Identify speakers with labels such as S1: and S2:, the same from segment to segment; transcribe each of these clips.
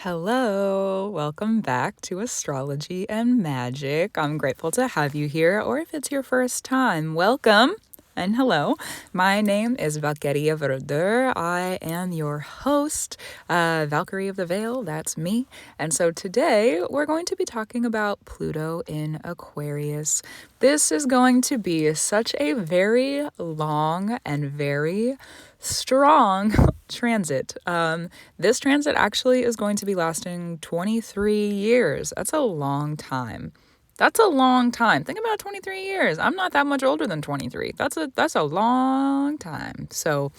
S1: Hello, welcome back to Astrology and Magic. I'm grateful to have you here, or if it's your first time, welcome and hello. My name is Valkyria Verdeur. I am your host, Valkyrie of the Veil, that's me. And so today we're going to be talking about Pluto in Aquarius. This is going to be such a very long and very strong transit. This transit actually is going to be lasting 23 years. That's a long time. That's a long time. Think about 23 years. I'm not that much older than 23. That's a long time. So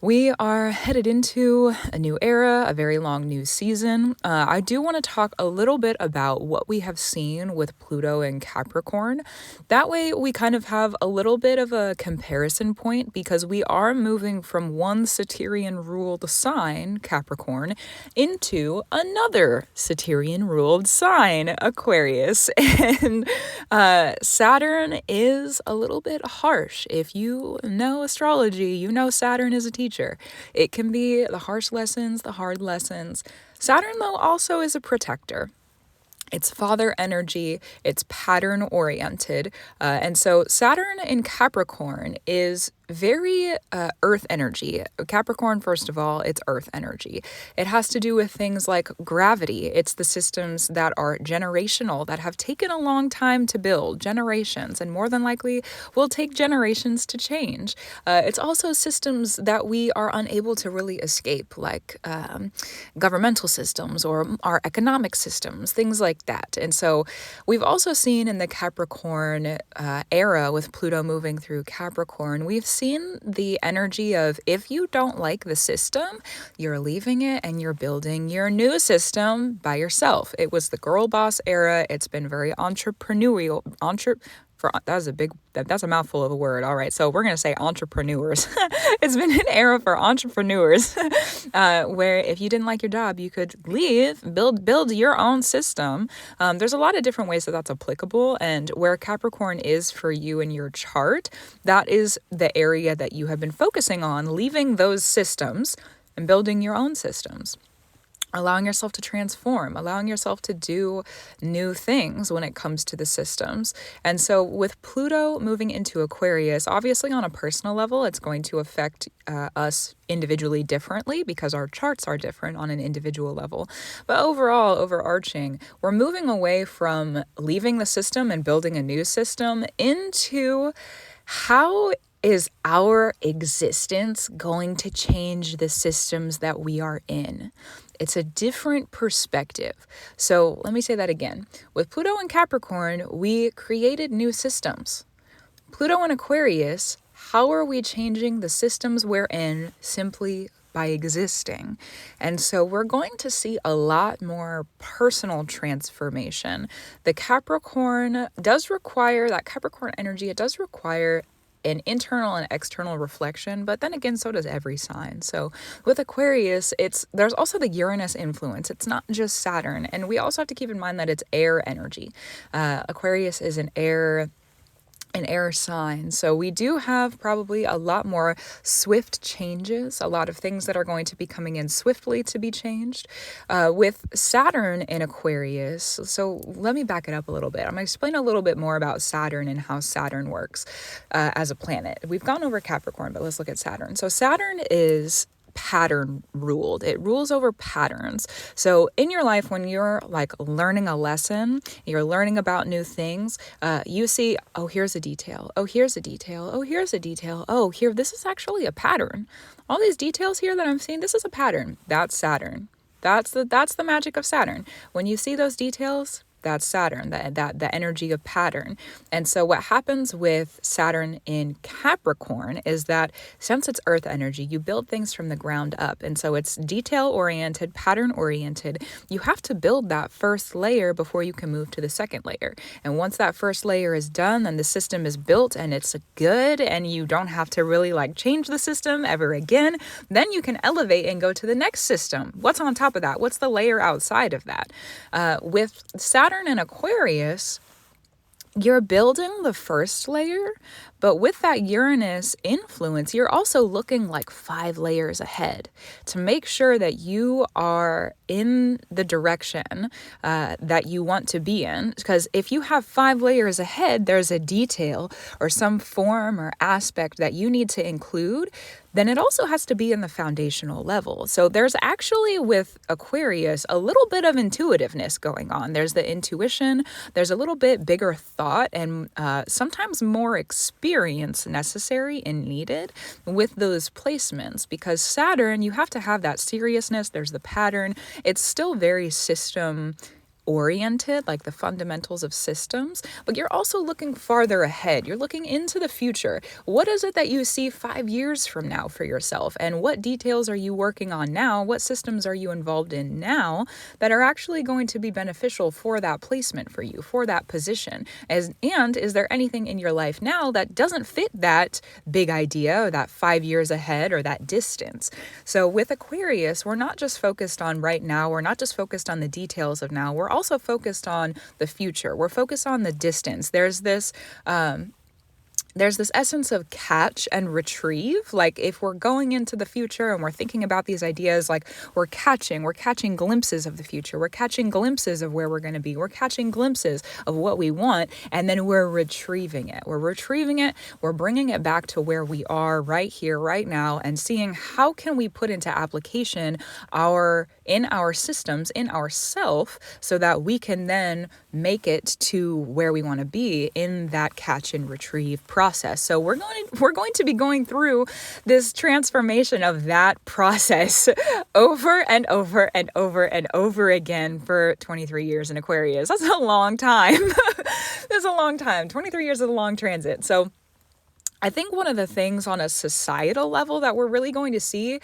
S1: we are headed into a new era, a very long new season. I do want to talk a little bit about what we have seen with Pluto and Capricorn. That way we kind of have a little bit of a comparison point because we are moving from one Saturnian ruled sign, Capricorn, into another Saturnian ruled sign, Aquarius. And Saturn is a little bit harsh. If you know astrology, you know Saturn is a teacher. It can be the harsh lessons, the hard lessons. Saturn, though, also is a protector. It's father energy, it's pattern oriented. And so Saturn in Capricorn is very earth energy. Capricorn, first of all, it's earth energy. It has to do with things like gravity. It's the systems that are generational, that have taken a long time to build, generations, and more than likely will take generations to change. It's also systems that we are unable to really escape, like governmental systems or our economic systems, things like that. And so we've also seen in the Capricorn era with Pluto moving through Capricorn, we've seen the energy of if you don't like the system, you're leaving it and you're building your new system by yourself. It was the girl boss era. It's been very entrepreneurial. That's a mouthful of a word. All right, so we're going to say entrepreneurs. It's been an era for entrepreneurs where if you didn't like your job, you could leave, build your own system. There's a lot of different ways that that's applicable, and where Capricorn is for you in your chart, that is the area that you have been focusing on, leaving those systems and building your own systems. Allowing yourself to transform, allowing yourself to do new things when it comes to the systems. And so with Pluto moving into Aquarius, obviously on a personal level, it's going to affect us individually differently because our charts are different on an individual level. But overall, overarching, we're moving away from leaving the system and building a new system into how is our existence going to change the systems that we are in? It's a different perspective. So let me say that again. With Pluto and Capricorn, we created new systems. Pluto and Aquarius, how are we changing the systems we're in simply by existing? And so we're going to see a lot more personal transformation. The Capricorn does require, that Capricorn energy, it does require an internal and external reflection, but then again, so does every sign. So with Aquarius, there's also the Uranus influence. It's not just Saturn. And we also have to keep in mind that it's air energy. Aquarius is an air sign. So we do have probably a lot more swift changes, a lot of things that are going to be coming in swiftly to be changed. With Saturn in Aquarius, so let me back it up a little bit. I'm going to explain a little bit more about Saturn and how Saturn works as a planet. We've gone over Capricorn, but let's look at Saturn. So Saturn is pattern ruled. It rules over patterns. So in your life, when you're like learning a lesson, you're learning about new things, you see, oh, here's a detail. Oh, here's a detail. Oh, here's a detail. Oh, here, this is actually a pattern. All these details here that I'm seeing, this is a pattern. That's Saturn. That's the magic of Saturn. When you see those details, that's Saturn, the energy of pattern. And so what happens with Saturn in Capricorn is that since it's earth energy, you build things from the ground up. And so it's detail oriented, pattern oriented. You have to build that first layer before you can move to the second layer. And once that first layer is done, then the system is built and it's good and you don't have to really like change the system ever again. Then you can elevate and go to the next system. What's on top of that? What's the layer outside of that? With Saturn and Aquarius, you're building the first layer, but with that Uranus influence, you're also looking like 5 layers ahead to make sure that you are in the direction that you want to be in. Because if you have 5 layers ahead, there's a detail or some form or aspect that you need to include, then it also has to be in the foundational level. So there's actually, with Aquarius, a little bit of intuitiveness going on. There's the intuition, there's a little bit bigger thought, and sometimes more experience necessary and needed with those placements. Because Saturn, you have to have that seriousness. There's the pattern. It's still very system oriented, like the fundamentals of systems, but you're also looking farther ahead. You're looking into the future. What is it that you see 5 years from now for yourself? And what details are you working on now? What systems are you involved in now that are actually going to be beneficial for that placement for you, for that position? And is there anything in your life now that doesn't fit that big idea or that 5 years ahead or that distance? So with Aquarius, we're not just focused on right now. We're not just focused on the details of now. We're also focused on the future. We're focused on the distance. There's this essence of catch and retrieve. Like if we're going into the future and we're thinking about these ideas, like we're catching glimpses of the future. We're catching glimpses of where we're going to be. We're catching glimpses of what we want, and then we're retrieving it. We're bringing it back to where we are right here, right now, and seeing how can we put into application in our systems, in ourself, so that we can then make it to where we want to be in that catch and retrieve process. So we're going to be going through this transformation of that process over and over and over and over again for 23 years in Aquarius. That's a long time. That's a long time. 23 years is a long transit. So I think one of the things on a societal level that we're really going to see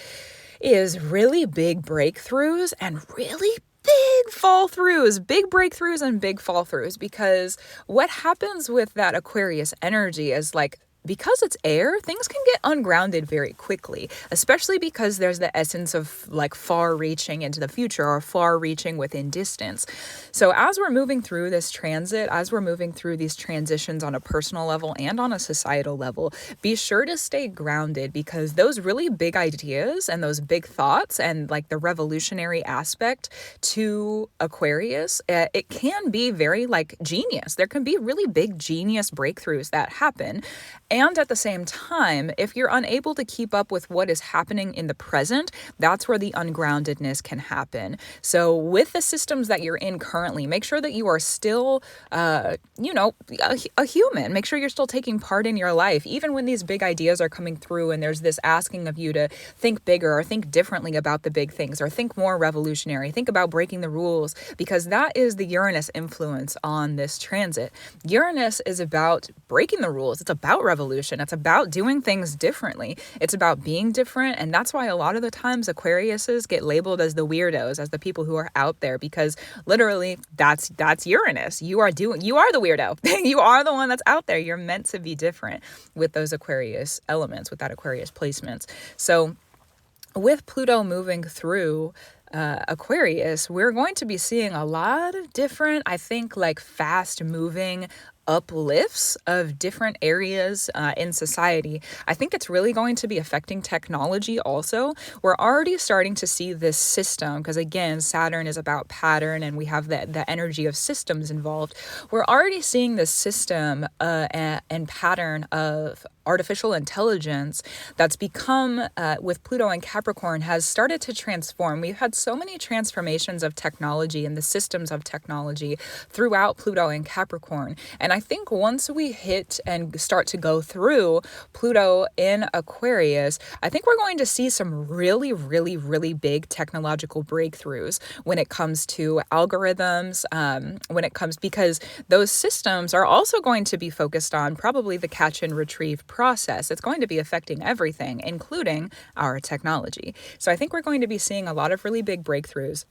S1: is really big breakthroughs and really big fall throughs, big breakthroughs and big fall throughs. Because what happens with that Aquarius energy is like, because it's air, things can get ungrounded very quickly, especially because there's the essence of like far reaching into the future or far reaching within distance. So as we're moving through this transit, as we're moving through these transitions on a personal level and on a societal level, be sure to stay grounded, because those really big ideas and those big thoughts and like the revolutionary aspect to Aquarius, it can be very like genius. There can be really big genius breakthroughs that happen. And at the same time, if you're unable to keep up with what is happening in the present, that's where the ungroundedness can happen. So with the systems that you're in currently, make sure that you are still, a human. Make sure you're still taking part in your life, even when these big ideas are coming through and there's this asking of you to think bigger or think differently about the big things or think more revolutionary, think about breaking the rules, because that is the Uranus influence on this transit. Uranus is about breaking the rules. It's about revolution. It's about doing things differently. It's about being different. And that's why a lot of the times Aquariuses get labeled as the weirdos, as the people who are out there, because literally that's Uranus. You are the weirdo. You are the one that's out there. You're meant to be different with those Aquarius elements, with that Aquarius placements. So with Pluto moving through Aquarius, we're going to be seeing a lot of different, I think, like fast moving uplifts of different areas in society. I think it's really going to be affecting technology also. We're already starting to see this system, because again, Saturn is about pattern and we have the energy of systems involved. We're already seeing this system and pattern of artificial intelligence that's become, with Pluto and Capricorn, has started to transform. We've had so many transformations of technology and the systems of technology throughout Pluto and Capricorn. And I think once we hit and start to go through Pluto in Aquarius, I think we're going to see some really, really, really big technological breakthroughs when it comes to algorithms, because those systems are also going to be focused on probably the catch and retrieve process. It's going to be affecting everything, including our technology. So I think we're going to be seeing a lot of really big breakthroughs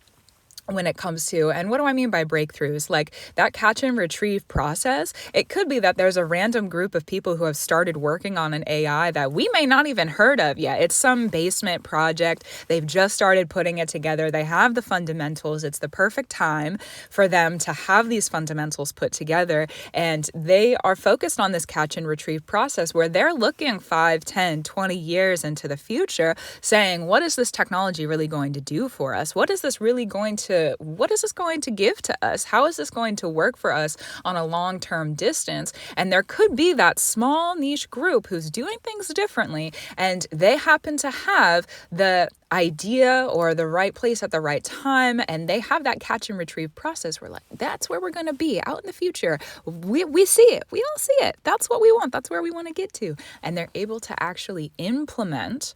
S1: when it comes to, and what do I mean by breakthroughs? Like that catch and retrieve process, it could be that there's a random group of people who have started working on an AI that we may not even heard of yet. It's some basement project. They've just started putting it together. They have the fundamentals. It's the perfect time for them to have these fundamentals put together. And they are focused on this catch and retrieve process where they're looking 5, 10, 20 years into the future saying, what is this technology really going to do for us? What is this going to give to us? How is this going to work for us on a long-term distance? And there could be that small niche group who's doing things differently, and they happen to have the idea or the right place at the right time, and they have that catch and retrieve process. We're like, that's where we're going to be out in the future. We see it. We all see it. That's what we want. That's where we want to get to. And they're able to actually implement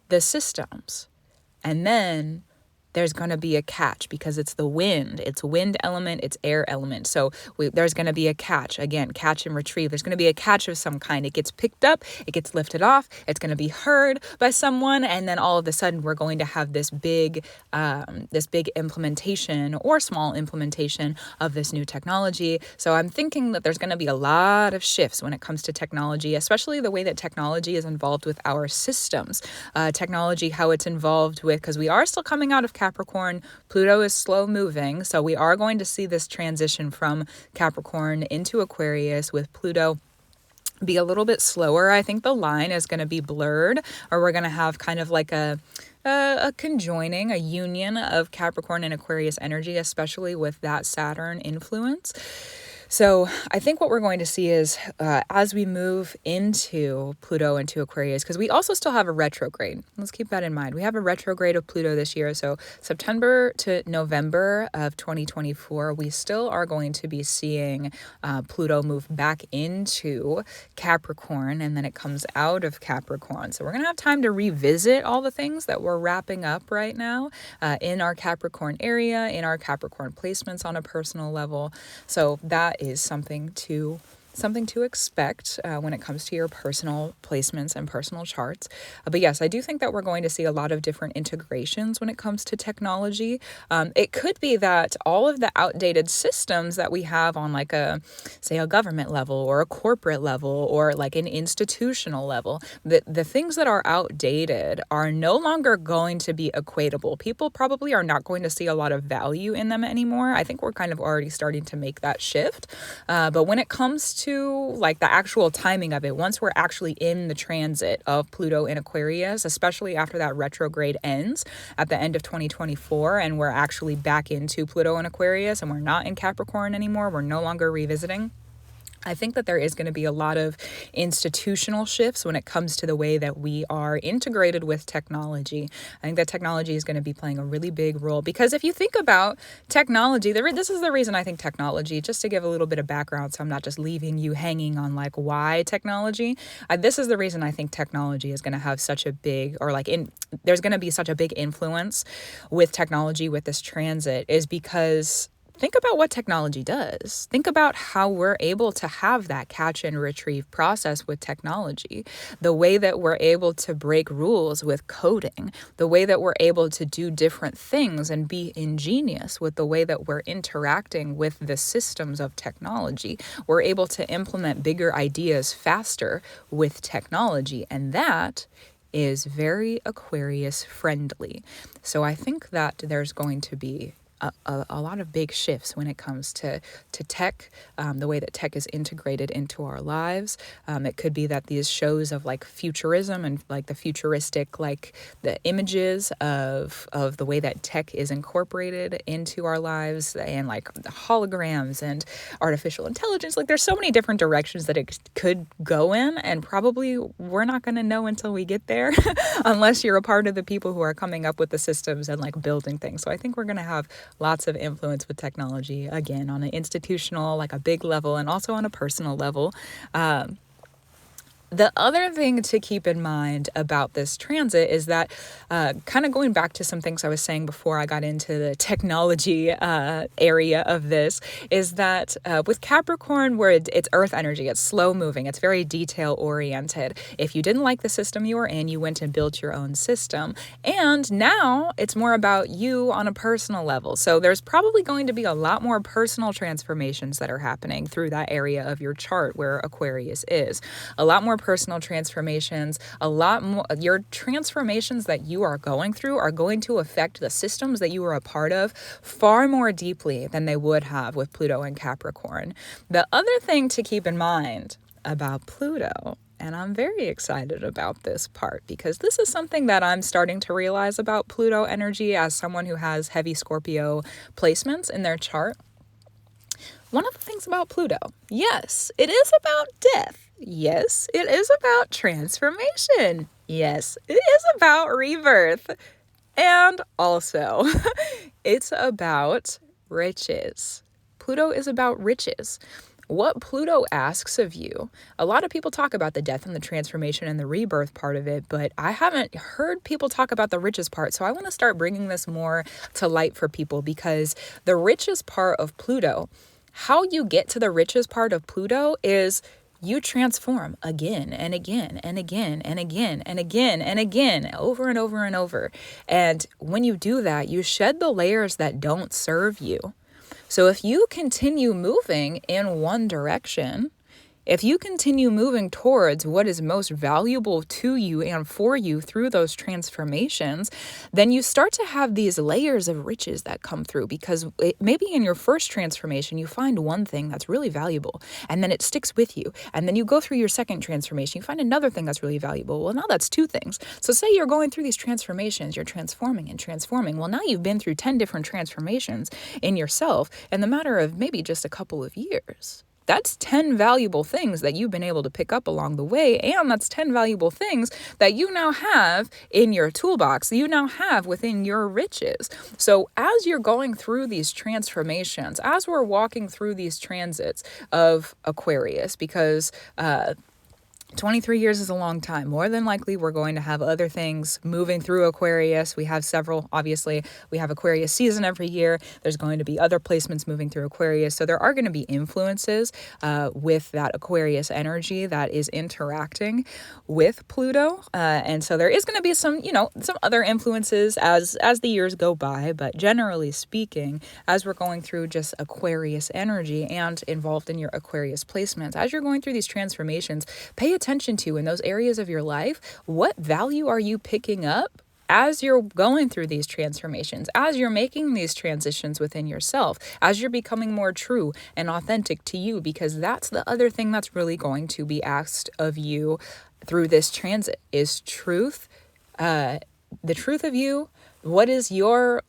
S1: the systems. And then there's going to be a catch because it's the wind. It's wind element, it's air element. So there's going to be a catch. Again, catch and retrieve. There's going to be a catch of some kind. It gets picked up, it gets lifted off, it's going to be heard by someone, and then all of a sudden we're going to have this big implementation or small implementation of this new technology. So I'm thinking that there's going to be a lot of shifts when it comes to technology, especially the way that technology is involved with our systems. Technology, how it's involved with, because we are still coming out of Capricorn. Pluto is slow moving, so we are going to see this transition from Capricorn into Aquarius with Pluto be a little bit slower. I think the line is going to be blurred, or we're going to have kind of like a conjoining, a union of Capricorn and Aquarius energy, especially with that Saturn influence. So I think what we're going to see is as we move into Pluto, into Aquarius, because we also still have a retrograde. Let's keep that in mind. We have a retrograde of Pluto this year. So September to November of 2024, we still are going to be seeing Pluto move back into Capricorn, and then it comes out of Capricorn. So we're going to have time to revisit all the things that we're wrapping up right now in our Capricorn area, in our Capricorn placements on a personal level. So that is something to expect when it comes to your personal placements and personal charts. But yes, I do think that we're going to see a lot of different integrations when it comes to technology. It could be that all of the outdated systems that we have on like a government level or a corporate level or like an institutional level, the things that are outdated are no longer going to be equatable. People probably are not going to see a lot of value in them anymore. I think we're kind of already starting to make that shift. But when it comes to like the actual timing of it, once we're actually in the transit of Pluto in Aquarius, especially after that retrograde ends at the end of 2024 and we're actually back into Pluto in Aquarius and we're not in Capricorn anymore, we're no longer revisiting, I think that there is going to be a lot of institutional shifts when it comes to the way that we are integrated with technology. I think that technology is going to be playing a really big role because if you think about technology, this is the reason I think technology, just to give a little bit of background so I'm not just leaving you hanging on like why technology, this is the reason I think technology is going to have such a big, or like there's going to be such a big influence with technology with this transit is because think about what technology does. Think about how we're able to have that catch and retrieve process with technology, the way that we're able to break rules with coding, the way that we're able to do different things and be ingenious with the way that we're interacting with the systems of technology. We're able to implement bigger ideas faster with technology, and that is very Aquarius friendly. So I think that there's going to be a lot of big shifts when it comes to tech, the way that tech is integrated into our lives. It could be that these shows of like futurism and like the futuristic, like the images of the way that tech is incorporated into our lives and like the holograms and artificial intelligence. Like there's so many different directions that it could go in, and probably we're not going to know until we get there unless you're a part of the people who are coming up with the systems and like building things. So I think we're going to have lots of influence with technology, again, on an institutional, like a big level, and also on a personal level. The other thing to keep in mind about this transit is that, kind of going back to some things I was saying before I got into the technology area of this, is that with Capricorn, where it's earth energy, it's slow moving, it's very detail oriented. If you didn't like the system you were in, you went and built your own system. And now it's more about you on a personal level. So there's probably going to be a lot more personal transformations that are happening through that area of your chart where Aquarius is. A lot more personal transformations, a lot more. Your transformations that you are going through are going to affect the systems that you are a part of far more deeply than they would have with Pluto and Capricorn. The other thing to keep in mind about Pluto, and I'm very excited about this part because this is something that I'm starting to realize about Pluto energy as someone who has heavy Scorpio placements in their chart. One of the things about Pluto, yes, it is about death. Yes, it is about transformation. Yes, it is about rebirth. And also, it's about riches. Pluto is about riches. What Pluto asks of you, a lot of people talk about the death and the transformation and the rebirth part of it, but I haven't heard people talk about the riches part. So I want to start bringing this more to light for people, because the riches part of Pluto, how you get to the riches part of Pluto is you transform again and again and again and again and again and again, over and over and over. And when you do that, you shed the layers that don't serve you. So if you continue moving in one direction, if you continue moving towards what is most valuable to you and for you through those transformations, then you start to have these layers of riches that come through, because maybe in your first transformation, you find one thing that's really valuable and then it sticks with you. And then you go through your second transformation, you find another thing that's really valuable. Well, now that's two things. So say you're going through these transformations, you're transforming and transforming. Well, now you've been through 10 different transformations in yourself in the matter of maybe just a couple of years. That's 10 valuable things that you've been able to pick up along the way. And that's 10 valuable things that you now have in your toolbox, you now have within your riches. So as you're going through these transformations, as we're walking through these transits of Aquarius, because 23 years is a long time. More than likely, we're going to have other things moving through Aquarius. We have several, obviously, we have Aquarius season every year. There's going to be other placements moving through Aquarius. So there are going to be influences with that Aquarius energy that is interacting with Pluto. And so there is going to be some, some other influences as the years go by. But generally speaking, as we're going through just Aquarius energy and involved in your Aquarius placements, as you're going through these transformations, pay attention to in those areas of your life, what value are you picking up as you're going through these transformations, as you're making these transitions within yourself, as you're becoming more true and authentic to you, because that's the other thing that's really going to be asked of you through this transit is truth, the truth of you. What is your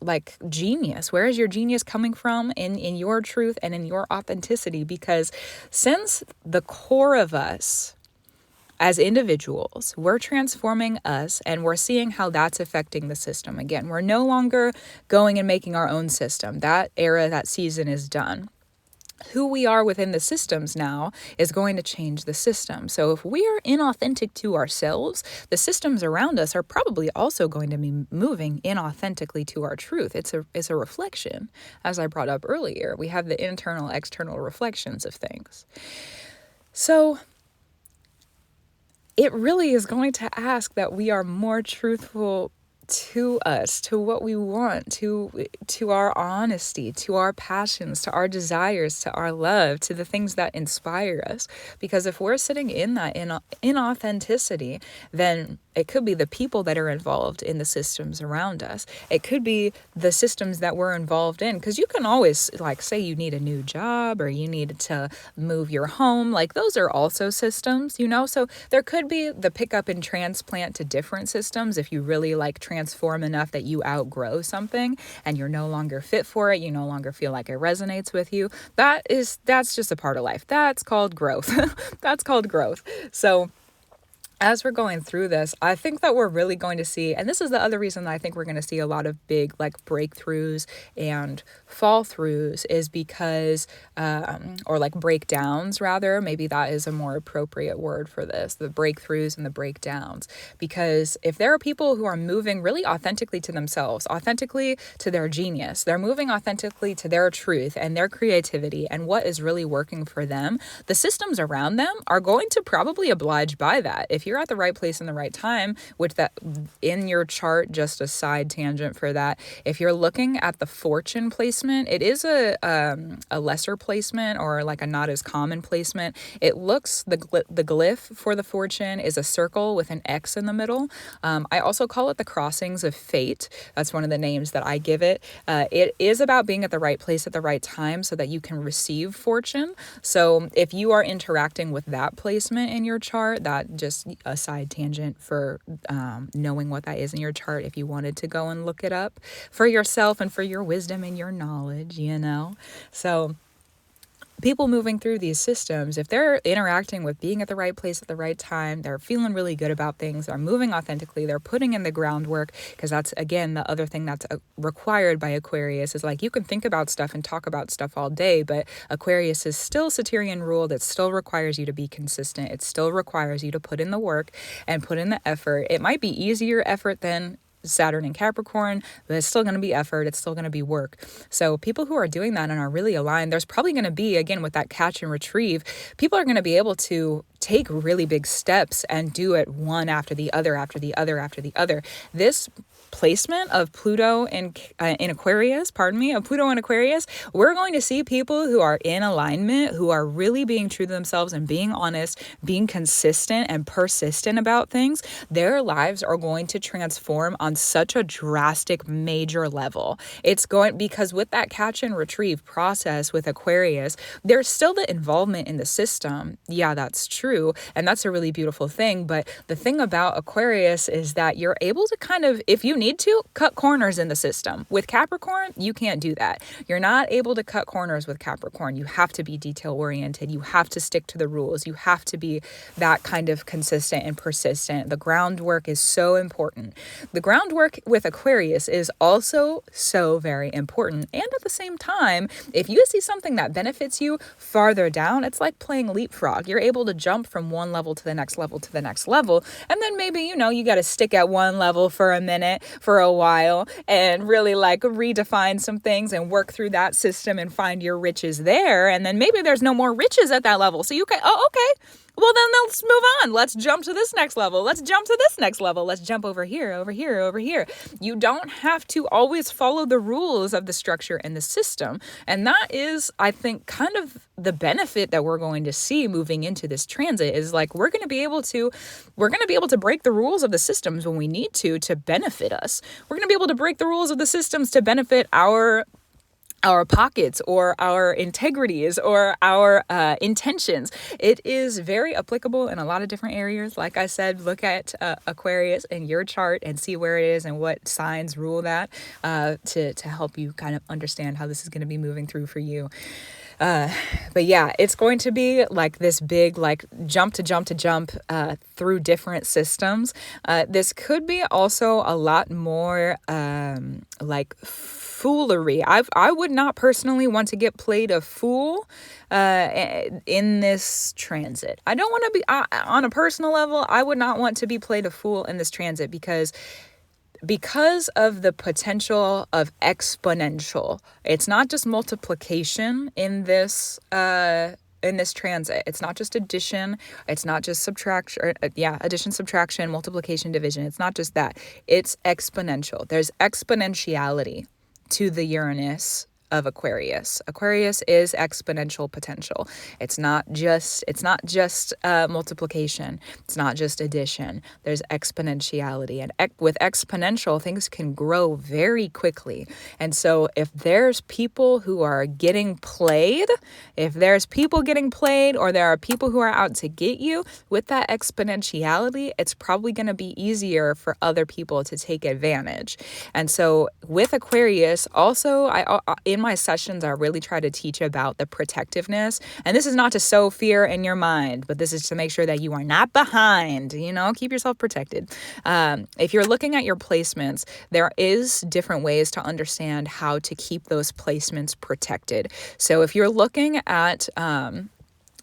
S1: genius? Where is your genius coming from in your truth and in your authenticity? Because since the core of us as individuals, we're transforming us and we're seeing how that's affecting the system. Again, we're no longer going and making our own system. That era, that season is done. Who we are within the systems now is going to change the system. So if we are inauthentic to ourselves, the systems around us are probably also going to be moving inauthentically to our truth. It's a reflection. As I brought up earlier, we have the internal, external reflections of things. So it really is going to ask that we are more truthful to us, to what we want, to our honesty, to our passions, to our desires, to our love, to the things that inspire us. Because if we're sitting in that inauthenticity, then it could be the people that are involved in the systems around us. It could be the systems that we're involved in. Because you can always say you need a new job or you need to move your home. Those are also systems, So there could be the pickup and transplant to different systems if you really transform enough that you outgrow something and you're no longer fit for it. You no longer feel like it resonates with you. That's just a part of life. That's called growth. That's called growth. So as we're going through this, I think that we're really going to see, and this is the other reason that I think we're going to see a lot of big like breakthroughs and fall throughs, is because, or like breakdowns rather, maybe that is a more appropriate word for this, the breakthroughs and the breakdowns. Because if there are people who are moving really authentically to themselves, authentically to their genius, they're moving authentically to their truth and their creativity and what is really working for them, the systems around them are going to probably oblige by that. If you're at the right place in the right time, which that in your chart, just a side tangent for that, if you're looking at the fortune placement, it is a lesser placement, or like a not as common placement. It looks, the glyph for the fortune is a circle with an X in the middle. I also call it the crossings of fate. That's one of the names that I give it. It is about being at the right place at the right time so that you can receive fortune. So if you are interacting with that placement in your chart, that just a side tangent for knowing what that is in your chart, if you wanted to go and look it up for yourself and for your wisdom and your knowledge, you know. So people moving through these systems, if they're interacting with being at the right place at the right time, they're feeling really good about things, they're moving authentically, they're putting in the groundwork, because that's, again, the other thing that's required by Aquarius is like, you can think about stuff and talk about stuff all day, but Aquarius is still Saturnian ruled. It still requires you to be consistent. It still requires you to put in the work and put in the effort. It might be easier effort than Saturn and Capricorn, but it's still going to be effort. It's still going to be work. So people who are doing that and are really aligned, there's probably going to be, again, with that catch and retrieve, people are going to be able to take really big steps and do it one after the other, after the other, after the other. This placement of Pluto in Aquarius, of Pluto in Aquarius, we're going to see people who are in alignment, who are really being true to themselves and being honest, being consistent and persistent about things. Their lives are going to transform on such a drastic, major level. It's going, because with that catch and retrieve process with Aquarius, there's still the involvement in the system. Yeah, that's true. And that's a really beautiful thing. But the thing about Aquarius is that you're able to kind of, if you need to, cut corners in the system. With Capricorn, you can't do that. You're not able to cut corners with Capricorn. You have to be detail oriented. You have to stick to the rules. You have to be that kind of consistent and persistent. The groundwork is so important. The groundwork with Aquarius is also so very important. And at the same time, if you see something that benefits you farther down, it's like playing leapfrog. You're able to jump from one level to the next level to the next level. And then maybe, you got to stick at one level for a minute, for a while, and really like redefine some things and work through that system and find your riches there. And then maybe there's no more riches at that level. So you can, okay. Well, then let's move on. Let's jump to this next level. Let's jump to this next level. Let's jump over here, over here, over here. You don't have to always follow the rules of the structure and the system. And that is, I think, kind of the benefit that we're going to see moving into this transit is like, we're going to be able to break the rules of the systems when we need to benefit us. We're going to be able to break the rules of the systems to benefit our pockets or our integrities or our intentions. It is very applicable in a lot of different areas. Like I said, look at Aquarius in your chart and see where it is and what signs rule that to help you kind of understand how this is going to be moving through for you. But yeah, it's going to be like this big, like jump through different systems. This could be also a lot more like foolery. I would not personally want to get played a fool in this transit. I don't want to be, on a personal level, I would not want to be played a fool in this transit because of the potential of exponential. It's not just multiplication in this transit. It's not just addition. It's not just subtraction. Addition, subtraction, multiplication, division. It's not just that. It's exponential. There's exponentiality to the Uranus of Aquarius. Aquarius is exponential potential. It's not just multiplication. It's not just addition. There's exponentiality, and with exponential, things can grow very quickly. And so if there's people who are getting played, or there are people who are out to get you, with that exponentiality, it's probably going to be easier for other people to take advantage. And so with Aquarius, also, in my sessions, I really try to teach about the protectiveness. And this is not to sow fear in your mind, but this is to make sure that you are not behind, keep yourself protected. If you're looking at your placements, there is different ways to understand how to keep those placements protected. So if you're looking at,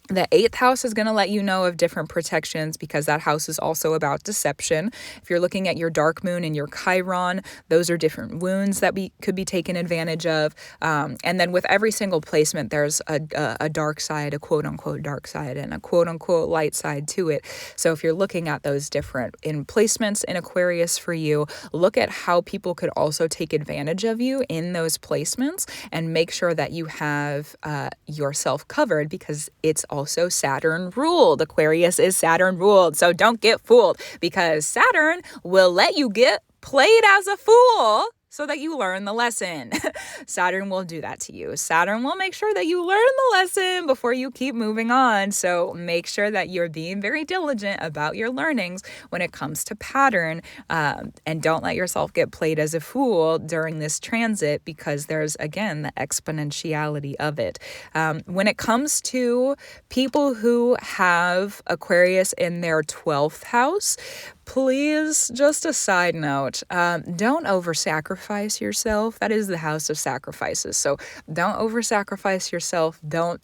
S1: the 8th house is going to let you know of different protections because that house is also about deception. If you're looking at your dark moon and your Chiron, those are different wounds that could be taken advantage of. And then with every single placement, there's a dark side, a quote unquote dark side, and a quote unquote light side to it. So if you're looking at those different in placements in Aquarius for you, look at how people could also take advantage of you in those placements and make sure that you have yourself covered because it's also Saturn ruled. Aquarius is Saturn ruled. So don't get fooled because Saturn will let you get played as a fool so that you learn the lesson. Saturn will do that to you. Saturn will make sure that you learn the lesson before you keep moving on. So make sure that you're being very diligent about your learnings when it comes to pattern, and don't let yourself get played as a fool during this transit because there's, again, the exponentiality of it. When it comes to people who have Aquarius in their 12th house, please, just a side note, don't over-sacrifice yourself. That is the house of sacrifices. So don't over-sacrifice yourself. Don't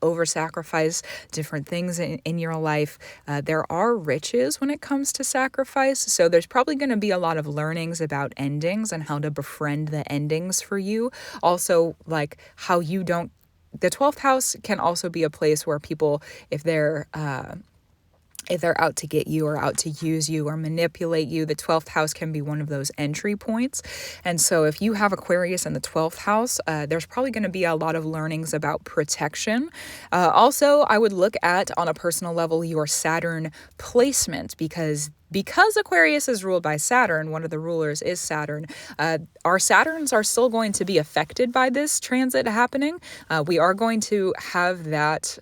S1: over-sacrifice different things in your life. There are riches when it comes to sacrifice. So there's probably going to be a lot of learnings about endings and how to befriend the endings for you. Also, like how you don't. The 12th house can also be a place where people, if they're out to get you or out to use you or manipulate you, the 12th house can be one of those entry points. And so if you have Aquarius in the 12th house, there's probably going to be a lot of learnings about protection. Also, I would look at, on a personal level, your Saturn placement because Aquarius is ruled by Saturn, one of the rulers is Saturn, our Saturns are still going to be affected by this transit happening. We are going to have that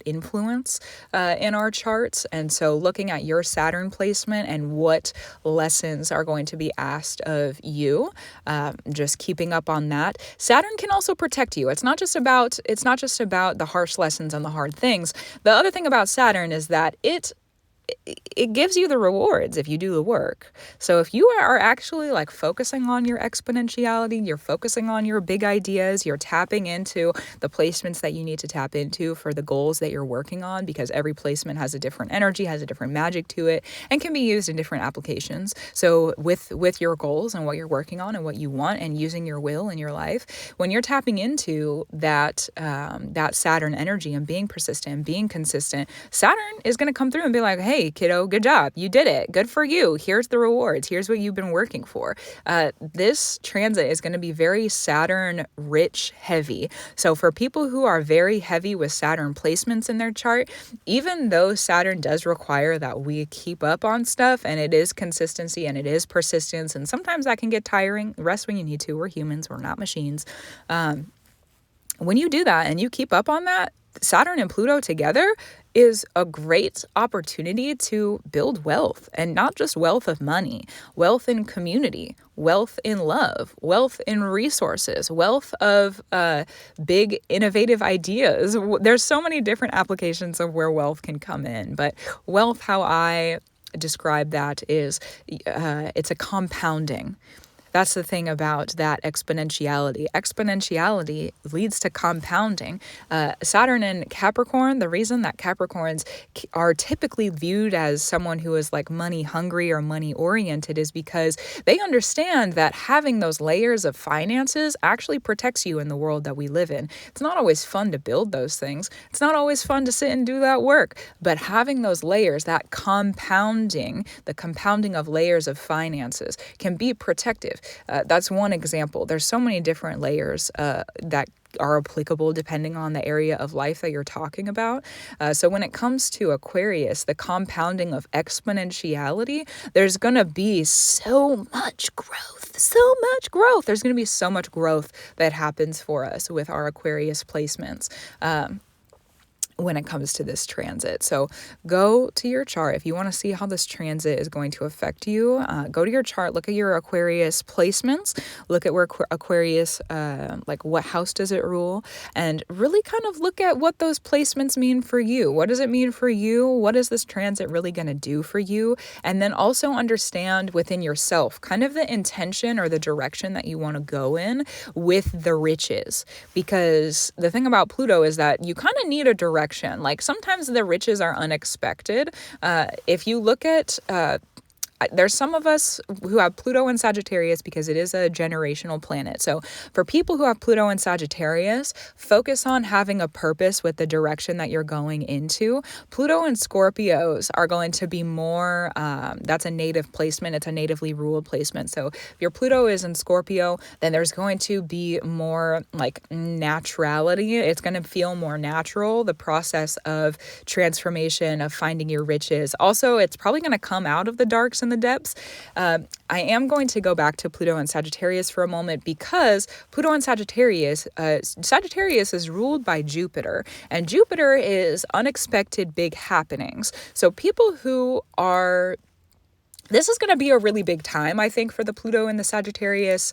S1: influence in our charts. And so looking at your Saturn placement and what lessons are going to be asked of you, just keeping up on that. Saturn can also protect you. It's not just about the harsh lessons and the hard things. The other thing about Saturn is that it gives you the rewards if you do the work. So if you are actually like focusing on your exponentiality, you're focusing on your big ideas, you're tapping into the placements that you need to tap into for the goals that you're working on, because every placement has a different energy, has a different magic to it, and can be used in different applications. So with your goals and what you're working on and what you want and using your will in your life, when you're tapping into that Saturn energy and being persistent and being consistent, Saturn is going to come through and be like, hey, kiddo, good job. You did it. Good for you. Here's the rewards. Here's what you've been working for. This transit is going to be very Saturn rich heavy. So for people who are very heavy with Saturn placements in their chart, even though Saturn does require that we keep up on stuff, and it is consistency and it is persistence, and sometimes that can get tiring. Rest when you need to. We're humans. We're not machines. When you do that and you keep up on that, Saturn and Pluto together is a great opportunity to build wealth, and not just wealth of money, wealth in community, wealth in love, wealth in resources, wealth of big innovative ideas. There's so many different applications of where wealth can come in, but wealth, how I describe that is it's a compounding. That's the thing about that exponentiality. Exponentiality leads to compounding. Saturn and Capricorn, the reason that Capricorns are typically viewed as someone who is like money hungry or money oriented is because they understand that having those layers of finances actually protects you in the world that we live in. It's not always fun to build those things. It's not always fun to sit and do that work. But having those layers, that compounding, the compounding of layers of finances can be protective. That's one example. There's so many different layers that are applicable depending on the area of life that you're talking about. So when it comes to Aquarius, the compounding of exponentiality, there's going to be so much growth. There's going to be so much growth that happens for us with our Aquarius placements. when it comes to this transit. So go to your chart. If you want to see how this transit is going to affect you, go to your chart, look at your Aquarius placements, look at where Aquarius, like what house does it rule, and really kind of look at what those placements mean for you. What does it mean for you? What is this transit really going to do for you? And then also understand within yourself kind of the intention or the direction that you want to go in with the riches. Because the thing about Pluto is that you kind of need a direction. Like sometimes the riches are unexpected. If you look at there's some of us who have Pluto and Sagittarius because it is a generational planet. So for people who have Pluto and Sagittarius, focus on having a purpose with the direction that you're going into. Pluto and Scorpios are going to be more, that's a native placement. It's a natively ruled placement. So if your Pluto is in Scorpio, then there's going to be more like naturality. It's going to feel more natural, the process of transformation, of finding your riches. Also, it's probably going to come out of the darks in the depths. I am going to go back to Pluto and Sagittarius for a moment because Pluto and Sagittarius is ruled by Jupiter, and Jupiter is unexpected big happenings. So people who are this is going to be a really big time, I think, for the Pluto and the Sagittarius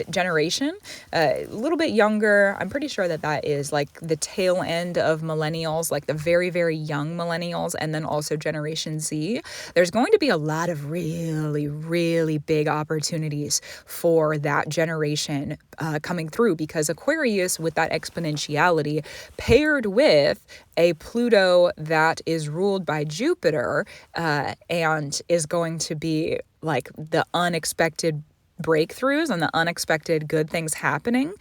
S1: generation. A little bit younger. I'm pretty sure that is like the tail end of millennials, like the very, very young millennials, and then also Generation Z. There's going to be a lot of really, really big opportunities for that generation coming through because Aquarius, with that exponentiality, paired with a Pluto that is ruled by Jupiter and is going to be like the unexpected breakthroughs and the unexpected good things happening.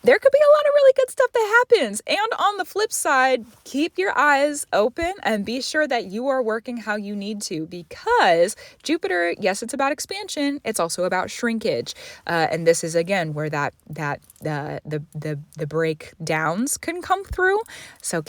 S1: There could be a lot of really good stuff that happens. And on the flip side, keep your eyes open and be sure that you are working how you need to, because Jupiter, yes, it's about expansion. It's also about shrinkage. And this is, again, where the breakdowns can come through. So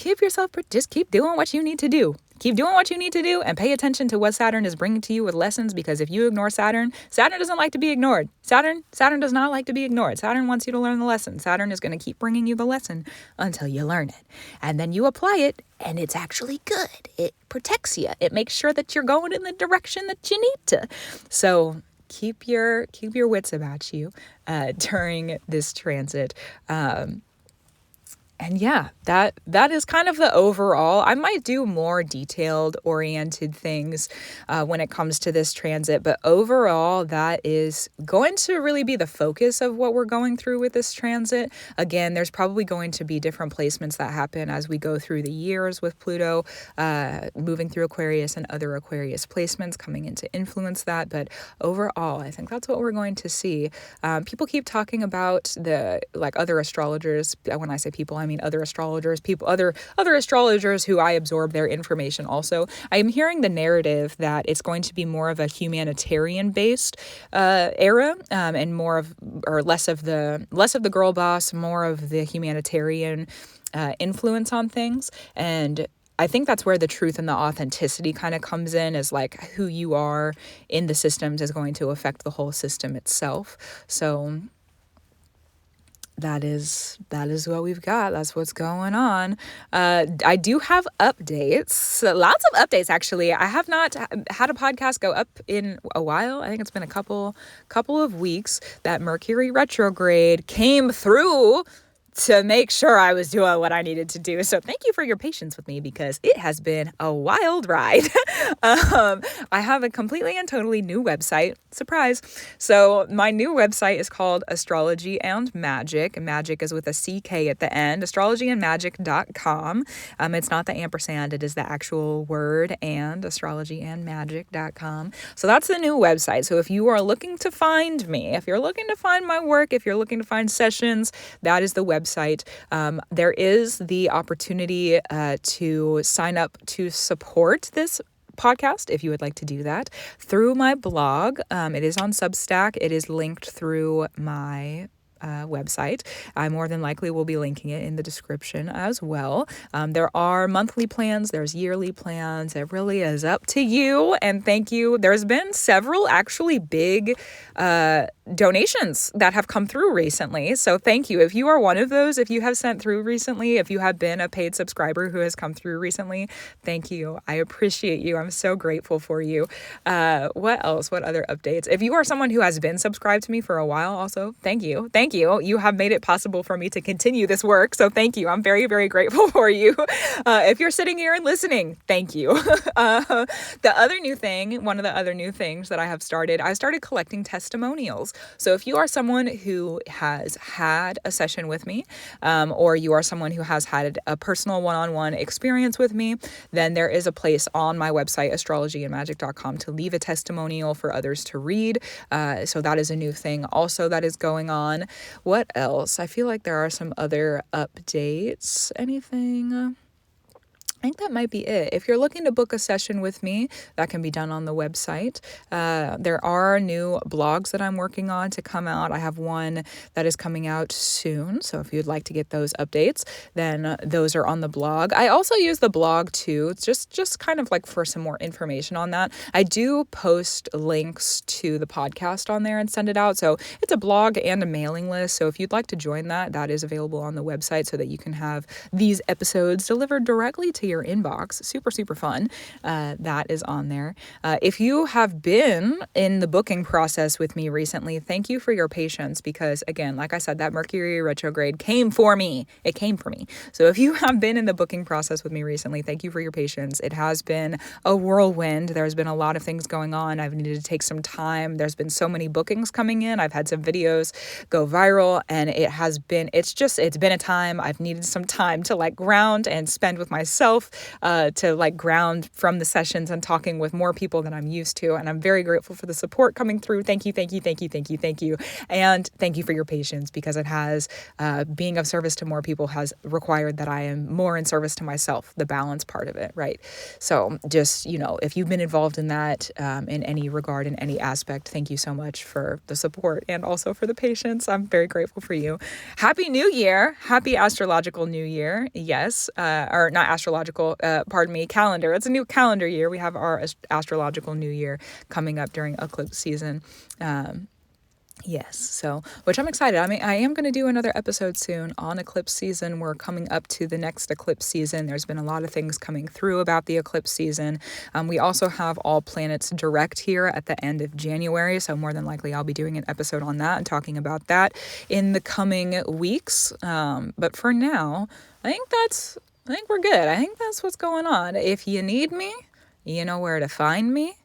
S1: just keep doing what you need to do. Keep doing what you need to do and pay attention to what Saturn is bringing to you with lessons, because if you ignore Saturn doesn't like to be ignored. Saturn does not like to be ignored. Saturn wants you to learn the lesson. Saturn is going to keep bringing you the lesson until you learn it. And then you apply it and it's actually good. It protects you. It makes sure that you're going in the direction that you need to. So keep your wits about you during this transit. And yeah, that is kind of the overall. I might do more detailed oriented things when it comes to this transit, but overall that is going to really be the focus of what we're going through with this transit. Again, there's probably going to be different placements that happen as we go through the years with Pluto moving through Aquarius and other Aquarius placements coming in to influence that. But overall, I think that's what we're going to see. People keep talking about the other astrologers. When I say people, I mean other astrologers, other astrologers who I absorb their information also. I am hearing the narrative that it's going to be more of a humanitarian based era, and less of the girl boss, more of the humanitarian influence on things. And I think that's where the truth and the authenticity kind of comes in, is like who you are in the systems is going to affect the whole system itself. So that is what we've got. That's what's going on. I do have updates. Lots of updates, actually. I have not had a podcast go up in a while. I think it's been a couple of weeks. That Mercury retrograde came through to make sure I was doing what I needed to do. So thank you for your patience with me, because it has been a wild ride. I have a completely and totally new website. Surprise. So my new website is called Astrology and Magic. Magic is with a CK at the end. Astrologyandmagic.com. It's not the ampersand. It is the actual word and astrologyandmagic.com. So that's the new website. So if you are looking to find me, if you're looking to find my work, if you're looking to find sessions, that is the website. There is the opportunity to sign up to support this podcast if you would like to do that through my blog. It is on Substack. It is linked through my website. I more than likely will be linking it in the description as well. There are monthly plans, there's yearly plans. It really is up to you. And thank you. There's been several actually big donations that have come through recently. So thank you. If you are one of those, if you have sent through recently, if you have been a paid subscriber who has come through recently, thank you. I appreciate you. I'm so grateful for you. What else? What other updates? If you are someone who has been subscribed to me for a while, also, thank you. Thank you. You have made it possible for me to continue this work. So thank you. I'm very, very grateful for you. If you're sitting here and listening, thank you. The other new thing, one of the other new things that I started collecting testimonials. So if you are someone who has had a session with me, or you are someone who has had a personal one-on-one experience with me, then there is a place on my website, astrologyandmagic.com, to leave a testimonial for others to read. So that is a new thing also that is going on. What else? I feel like there are some other updates. Anything? I think that might be it. If you're looking to book a session with me, that can be done on the website. There are new blogs that I'm working on to come out. I have one that is coming out soon. So if you'd like to get those updates, then those are on the blog. I also use the blog too, just kind of like for some more information on that. I do post links to the podcast on there and send it out. So it's a blog and a mailing list. So if you'd like to join that, that is available on the website so that you can have these episodes delivered directly to your inbox. Super, super fun. That is on there. If you have been in the booking process with me recently, thank you for your patience because, again, like I said, that Mercury retrograde came for me. It came for me. So if you have been in the booking process with me recently, thank you for your patience. It has been a whirlwind. There's been a lot of things going on. I've needed to take some time. There's been so many bookings coming in. I've had some videos go viral and it's been a time. I've needed some time to like ground and spend with myself, to like ground from the sessions and talking with more people than I'm used to. And I'm very grateful for the support coming through. Thank you, thank you, thank you, thank you, thank you. And thank you for your patience because it has, being of service to more people has required that I am more in service to myself, the balance part of it, right? So just, if you've been involved in that, in any regard, in any aspect, thank you so much for the support and also for the patience. I'm very grateful for you. Happy New Year. Happy astrological New Year. Yes. Or not astrological, calendar. It's a new calendar year. We have our astrological new year coming up during eclipse season. Yes, so, which I'm excited. I mean, I am going to do another episode soon on eclipse season. We're coming up to the next eclipse season. There's been a lot of things coming through about the eclipse season. We also have all planets direct here at the end of January, so more than likely I'll be doing an episode on that and talking about that in the coming weeks. But for now, I think we're good. I think that's what's going on. If you need me, you know where to find me.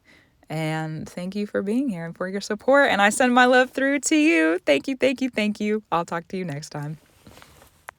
S1: And thank you for being here and for your support. And I send my love through to you. Thank you, thank you, thank you. I'll talk to you next time.